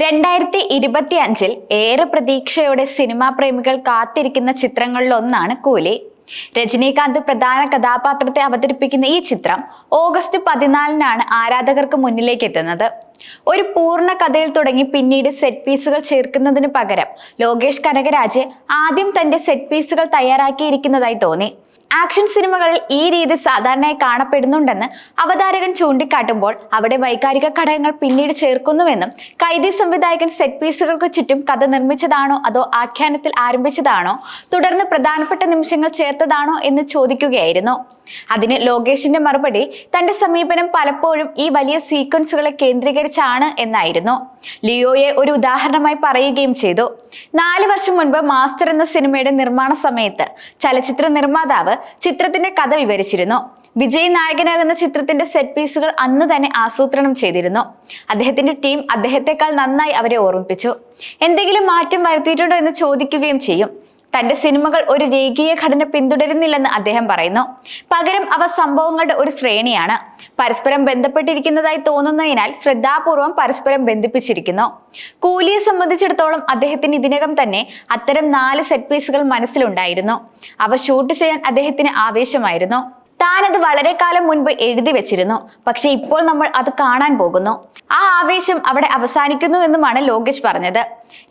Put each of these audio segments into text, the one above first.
2025 ഏറെ പ്രതീക്ഷയോടെ സിനിമാ പ്രേമികൾ കാത്തിരിക്കുന്ന ചിത്രങ്ങളിലൊന്നാണ് കൂലി. രജനീകാന്ത് പ്രധാന കഥാപാത്രത്തെ അവതരിപ്പിക്കുന്ന ഈ ചിത്രം ഓഗസ്റ്റ് 14-നാണ് ആരാധകർക്ക് മുന്നിലേക്ക് എത്തുന്നത്. ഒരു പൂർണ്ണ കഥയിൽ തുടങ്ങി പിന്നീട് സെറ്റ് പീസുകൾ ചേർക്കുന്നതിന് പകരം ലോകേഷ് കനകരാജ് ആദ്യം തന്റെ സെറ്റ് പീസുകൾ തയ്യാറാക്കിയിരിക്കുന്നതായി തോന്നി. ആക്ഷൻ സിനിമകളിൽ ഈ രീതി സാധാരണയായി കാണപ്പെടുന്നുണ്ടെന്ന് അവതാരകൻ ചൂണ്ടിക്കാട്ടുമ്പോൾ അവിടെ വൈകാരിക ഘടകങ്ങൾ പിന്നീട് ചേർക്കുന്നുവെന്നും കൈദി സംവിധായകൻ സെറ്റ് പീസുകൾക്ക് ചുറ്റും കഥ നിർമ്മിച്ചതാണോ അതോ ആഖ്യാനത്തിൽ ആരംഭിച്ചതാണോ തുടർന്ന് പ്രധാനപ്പെട്ട നിമിഷങ്ങൾ ചേർത്തതാണോ എന്ന് ചോദിക്കുകയായിരുന്നു. അതിന് ലോകേഷിന്റെ മറുപടി തന്റെ സമീപനം പലപ്പോഴും ഈ വലിയ സീക്വൻസുകളെ കേന്ദ്രീകരിച്ചാണ് എന്നായിരുന്നു. ലിയോയെ ഒരു ഉദാഹരണമായി പറയുകയും ചെയ്തു. 4 വർഷം മുൻപ് മാസ്റ്റർ എന്ന സിനിമയുടെ നിർമ്മാണ സമയത്ത് ചലച്ചിത്ര നിർമ്മാതാവ് ചിത്രത്തിന്റെ കഥ വിവരിച്ചിരുന്നു. വിജയ് നായകനാകുന്ന ചിത്രത്തിന്റെ സെറ്റ് പീസുകൾ അന്ന് തന്നെ ആസൂത്രണം ചെയ്തിരുന്നു. അദ്ദേഹത്തിന്റെ ടീം അദ്ദേഹത്തെക്കാൾ നന്നായി അവരെ ഓർമ്മിപ്പിച്ചു. എന്തെങ്കിലും മാറ്റം വരുത്തിയിട്ടുണ്ടോ എന്ന് ചോദിക്കുകയും ചെയ്യും. തന്റെ സിനിമകൾ ഒരു രേഖീയ ഘടന പിന്തുടരുന്നില്ലെന്ന് അദ്ദേഹം പറയുന്നു. പകരം അവ സംഭവങ്ങളുടെ ഒരു ശ്രേണിയാണ്. പരസ്പരം ബന്ധപ്പെട്ടിരിക്കുന്നതായി തോന്നുന്നതിനാൽ ശ്രദ്ധാപൂർവം പരസ്പരം ബന്ധിപ്പിച്ചിരിക്കുന്നു. കൂലിയെ സംബന്ധിച്ചിടത്തോളം അദ്ദേഹത്തിന് ഇതിനകം തന്നെ അത്തരം 4 സെറ്റ് പീസുകൾ മനസ്സിലുണ്ടായിരുന്നു. അവ ഷൂട്ട് ചെയ്യാൻ അദ്ദേഹത്തിന് ആവേശമായിരുന്നു. താനത് വളരെ കാലം മുൻപ് എഴുതി വെച്ചിരുന്നു. പക്ഷെ ഇപ്പോൾ നമ്മൾ അത് കാണാൻ പോകുന്നു. ആ ആവേശം അവിടെ അവസാനിക്കുന്നു എന്നുമാണ് ലോകേഷ് പറഞ്ഞത്.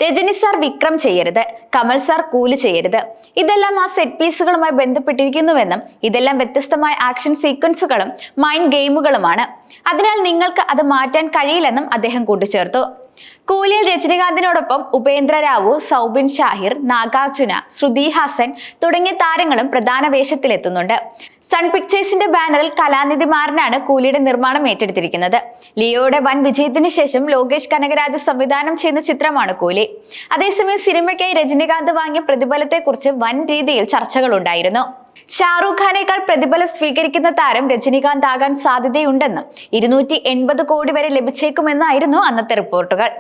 രജനി സാർ വിക്രം ചെയ്യരുത്, കമൽ സാർ കൂലി ചെയ്യരുത്, ഇതെല്ലാം ആ സെറ്റ് പീസുകളുമായി ബന്ധപ്പെട്ടിരിക്കുന്നുവെന്നും ഇതെല്ലാം വ്യത്യസ്തമായ ആക്ഷൻ സീക്വൻസുകളും മൈൻഡ് ഗെയിമുകളുമാണ്. അതിനാൽ നിങ്ങൾക്ക് അത് മാറ്റാൻ കഴിയില്ലെന്നും അദ്ദേഹം കൂട്ടിച്ചേർത്തു. കൂലിയിൽ രജനീകാന്തിനോടൊപ്പം ഉപേന്ദ്ര രാവു, സൗബിൻ ഷാഹിർ, നാഗാർജുന, ശ്രുതി ഹാസൻ തുടങ്ങിയ താരങ്ങളും പ്രധാന വേഷത്തിലെത്തുന്നുണ്ട്. സൺ പിക്ചേഴ്സിന്റെ ബാനറിൽ കലാനിധി മാരനാണ് കൂലിയുടെ നിർമ്മാണം ഏറ്റെടുത്തിരിക്കുന്നത്. ലിയോയുടെ വൻ വിജയത്തിന് ശേഷം ലോകേഷ് കനകരാജ് സംവിധാനം ചെയ്യുന്ന ചിത്രമാണ് കൂലി. അതേസമയം സിനിമയ്ക്കായി രജനീകാന്ത് വാങ്ങിയ പ്രതിഫലത്തെക്കുറിച്ച് വൻ രീതിയിൽ ചർച്ചകളുണ്ടായിരുന്നു. ഷാറൂഖ് ഖാനേക്കാൾ പ്രതിഫലം സ്വീകരിക്കുന്ന താരം രജനീകാന്ത് ആകാൻ സാധ്യതയുണ്ടെന്നും 280 കോടി വരെ ലഭിച്ചേക്കുമെന്നായിരുന്നു അന്നത്തെ റിപ്പോർട്ടുകൾ.